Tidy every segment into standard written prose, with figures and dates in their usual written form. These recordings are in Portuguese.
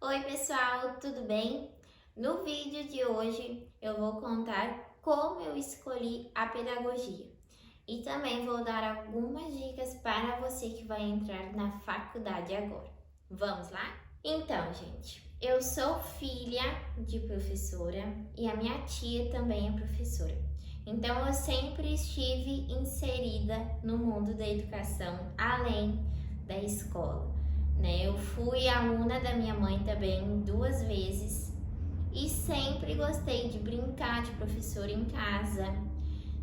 Oi pessoal, tudo bem? No vídeo de hoje eu vou contar como eu escolhi a pedagogia e também vou dar algumas dicas para você que vai entrar na faculdade agora. Vamos lá? Então, gente, eu sou filha de professora e a minha tia também é professora. Então, eu sempre estive inserida no mundo da educação além da escola, né? Eu fui aluna da minha mãe também 2 vezes e sempre gostei de brincar de professora em casa,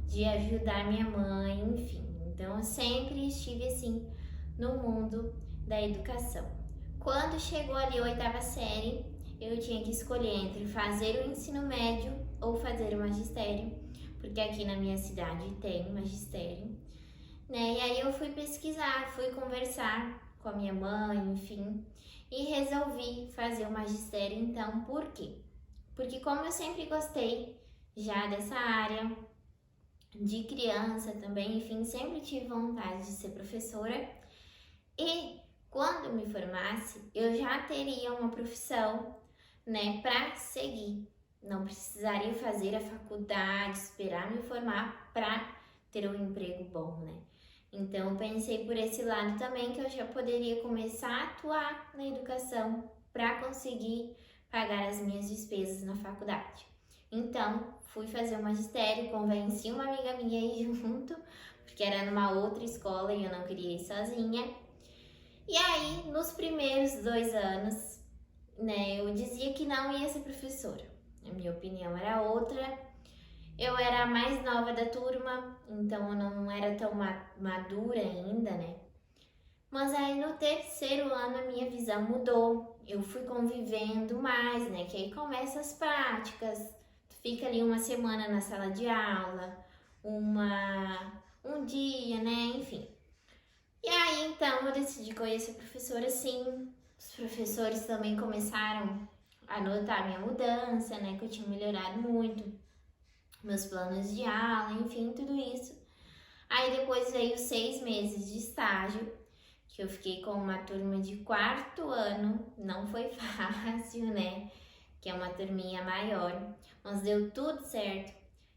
de ajudar minha mãe, enfim. Então eu sempre estive assim no mundo da educação. Quando chegou ali a oitava série, eu tinha que escolher entre fazer o ensino médio ou fazer o magistério, porque aqui na minha cidade tem magistério, né? E aí eu fui pesquisar, fui conversar com a minha mãe, enfim, e resolvi fazer o magistério então. Por quê? Porque como eu sempre gostei já dessa área de criança também, enfim, sempre tive vontade de ser professora e quando eu me formasse, eu já teria uma profissão, né, para seguir. Não precisaria fazer a faculdade, esperar me formar para ter um emprego bom, né? Então, eu pensei por esse lado também que eu já poderia começar a atuar na educação para conseguir pagar as minhas despesas na faculdade. Então, fui fazer o magistério, convenci uma amiga minha a ir junto, porque era numa outra escola e eu não queria ir sozinha. E aí, nos primeiros 2 anos, né, eu dizia que não ia ser professora. A minha opinião era outra. Eu era a mais nova da turma, então eu não era tão madura ainda, né? Mas aí no terceiro ano a minha visão mudou. Eu fui convivendo mais, né? Que aí começam as práticas. Tu fica ali uma semana na sala de aula, um dia, né? Enfim. E aí então eu decidi conhecer a professora, sim. Os professores também começaram a notar a minha mudança, né? Que eu tinha melhorado muito, meus planos de aula, enfim, tudo isso. Aí depois veio 6 meses de estágio, que eu fiquei com uma turma de quarto ano, não foi fácil, né? Que é uma turminha maior, mas deu tudo certo.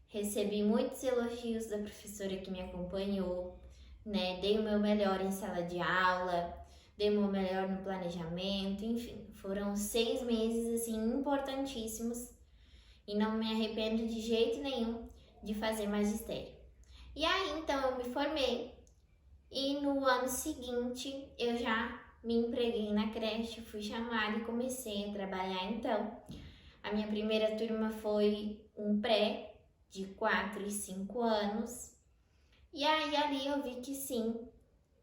Recebi muitos elogios da professora que me acompanhou, né? Dei o meu melhor em sala de aula, dei o meu melhor no planejamento, enfim, foram 6 meses assim importantíssimos e não me arrependo de jeito nenhum de fazer magistério. E aí então eu me formei e no ano seguinte eu já me empreguei na creche, fui chamada e comecei a trabalhar então. A minha primeira turma foi um pré de 4 e 5 anos. E aí ali eu vi que sim,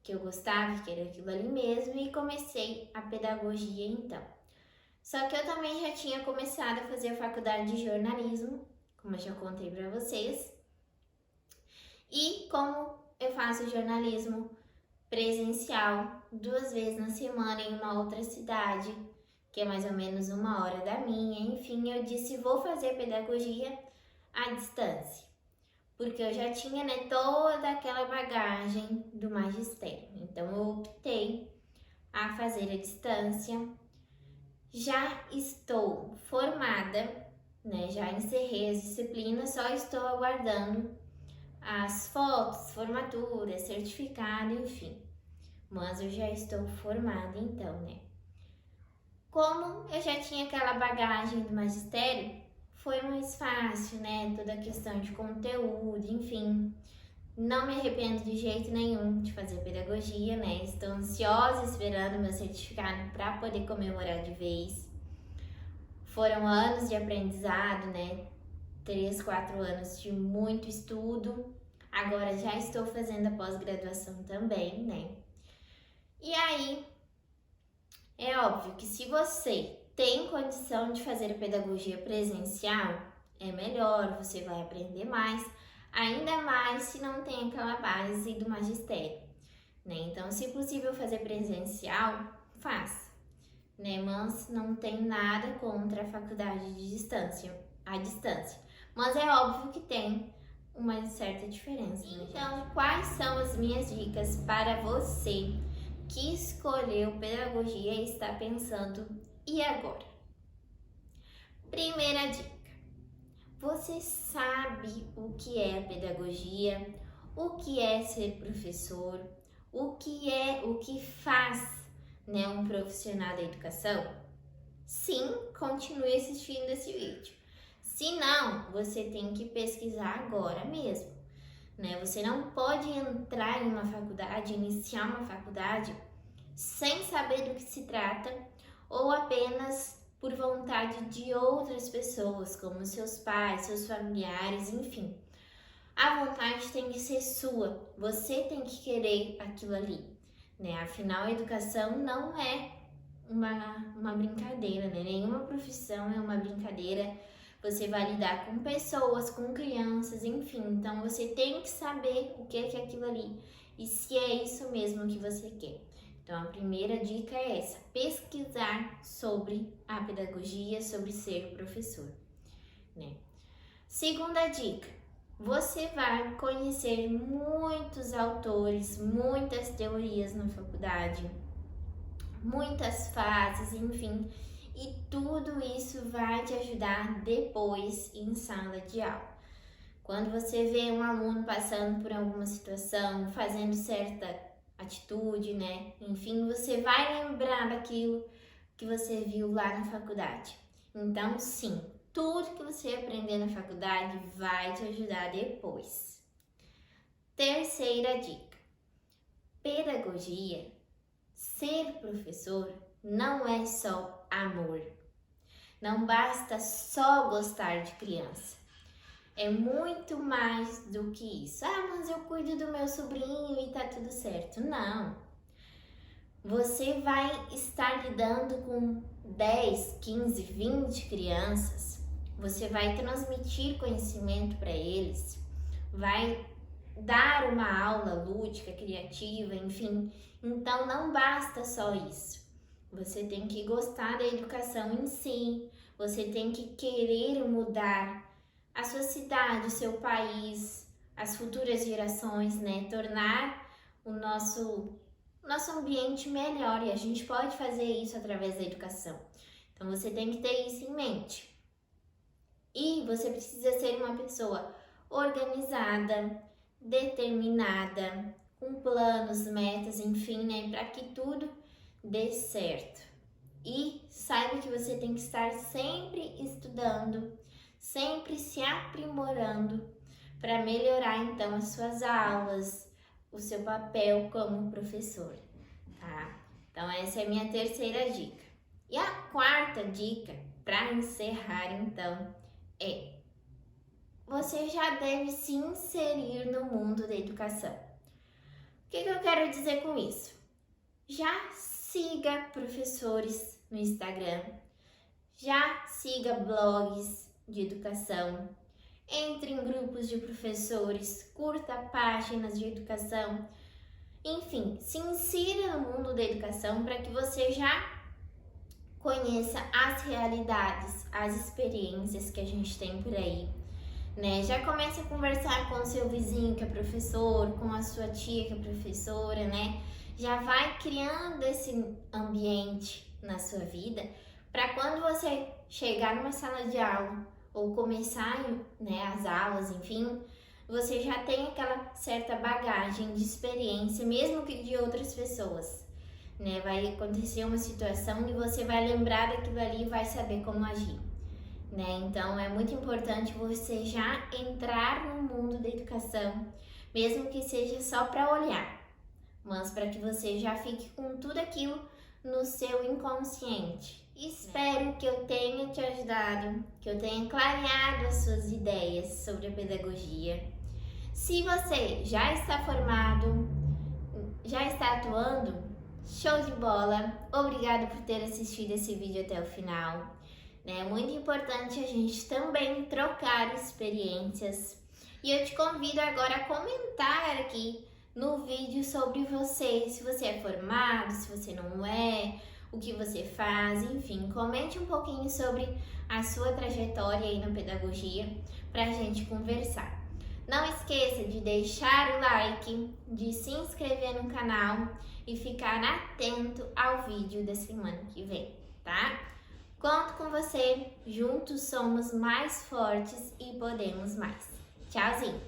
que eu gostava, que era aquilo ali mesmo e comecei a pedagogia então. Só que eu também já tinha começado a fazer a faculdade de jornalismo, como eu já contei para vocês. E como eu faço jornalismo presencial 2 vezes na semana em uma outra cidade, que é mais ou menos 1 hora da minha, enfim, eu disse vou fazer pedagogia à distância, porque eu já tinha, né, toda aquela bagagem do magistério. Então eu optei a fazer à distância. Já estou formada, né? Já encerrei as disciplinas, só estou aguardando as fotos, formatura, certificado, enfim. Mas eu já estou formada então, né? Como eu já tinha aquela bagagem do magistério, foi mais fácil, né? Toda a questão de conteúdo, enfim. Não me arrependo de jeito nenhum de fazer pedagogia, né? Estou ansiosa esperando meu certificado para poder comemorar de vez. Foram anos de aprendizado, né? 3, 4 anos de muito estudo. Agora já estou fazendo a pós-graduação também, né? E aí, é óbvio que se você tem condição de fazer pedagogia presencial, é melhor, você vai aprender mais, ainda mais se não tem aquela base do magistério, né? Então, se possível fazer presencial, faça, né? Mas não tem nada contra a faculdade de distância, à distância. Mas é óbvio que tem uma certa diferença, né? Então, quais são as minhas dicas para você que escolheu pedagogia e está pensando E agora? Primeira dica. Você sabe o que é a pedagogia, o que é ser professor, o que faz, né, um profissional da educação? Sim, continue assistindo esse vídeo. Se não, você tem que pesquisar agora mesmo, né? Você não pode entrar em uma faculdade, iniciar uma faculdade sem saber do que se trata ou apenas por vontade de outras pessoas, como seus pais, seus familiares, enfim. A vontade tem que ser sua, você tem que querer aquilo ali, né? Afinal, a educação não é uma brincadeira, né? Nenhuma profissão é uma brincadeira. Você vai lidar com pessoas, com crianças, enfim. Então, você tem que saber o que é aquilo ali e se é isso mesmo que você quer. Então, a primeira dica é essa: pesquisar sobre a pedagogia, sobre ser professor, né? Segunda dica: você vai conhecer muitos autores, muitas teorias na faculdade, muitas fases, enfim, e tudo isso vai te ajudar depois em sala de aula. Quando você vê um aluno passando por alguma situação, fazendo certa atitude, né? Enfim, você vai lembrar daquilo que você viu lá na faculdade. Então, sim, tudo que você aprender na faculdade vai te ajudar depois. Terceira dica: pedagogia, ser professor não é só amor. Não basta só gostar de criança. É muito mais do que isso. Ah, mas eu cuido do meu sobrinho e tá tudo certo. Não. Você vai estar lidando com 10, 15, 20 crianças. Você vai transmitir conhecimento para eles. Vai dar uma aula lúdica, criativa, enfim. Então não basta só isso. Você tem que gostar da educação em si. Você tem que querer mudar a sua cidade, o seu país, as futuras gerações, né? Tornar o nosso ambiente melhor, e a gente pode fazer isso através da educação. Então você tem que ter isso em mente. E você precisa ser uma pessoa organizada, determinada, com planos, metas, enfim, né? Para que tudo dê certo. E saiba que você tem que estar sempre estudando, sempre se aprimorando para melhorar então as suas aulas, o seu papel como professor, tá? Então essa é a minha terceira dica. E a quarta dica, para encerrar então, é: você já deve se inserir no mundo da educação. O que eu quero dizer com isso? Já siga professores no Instagram, já siga blogs de educação, entre em grupos de professores, curta páginas de educação, enfim, se insira no mundo da educação para que você já conheça as realidades, as experiências que a gente tem por aí, né? Já comece a conversar com o seu vizinho que é professor, com a sua tia que é professora, né? Já vai criando esse ambiente na sua vida para quando você chegar numa sala de aula ou começar, né, as aulas, enfim, você já tem aquela certa bagagem de experiência, mesmo que de outras pessoas, né? Vai acontecer uma situação e você vai lembrar daquilo ali e vai saber como agir, né? Então é muito importante você já entrar no mundo da educação, mesmo que seja só para olhar, mas para que você já fique com tudo aquilo no seu inconsciente. Espero que eu tenha te ajudado, que eu tenha clareado as suas ideias sobre a pedagogia. Se você já está formado, já está atuando, show de bola! Obrigada por ter assistido esse vídeo até o final. É muito importante a gente também trocar experiências. E eu te convido agora a comentar aqui no vídeo sobre você, se você é formado, se você não é, o que você faz, enfim, comente um pouquinho sobre a sua trajetória aí na pedagogia para a gente conversar. Não esqueça de deixar o like, de se inscrever no canal e ficar atento ao vídeo da semana que vem, tá? Conto com você, juntos somos mais fortes e podemos mais. Tchauzinho!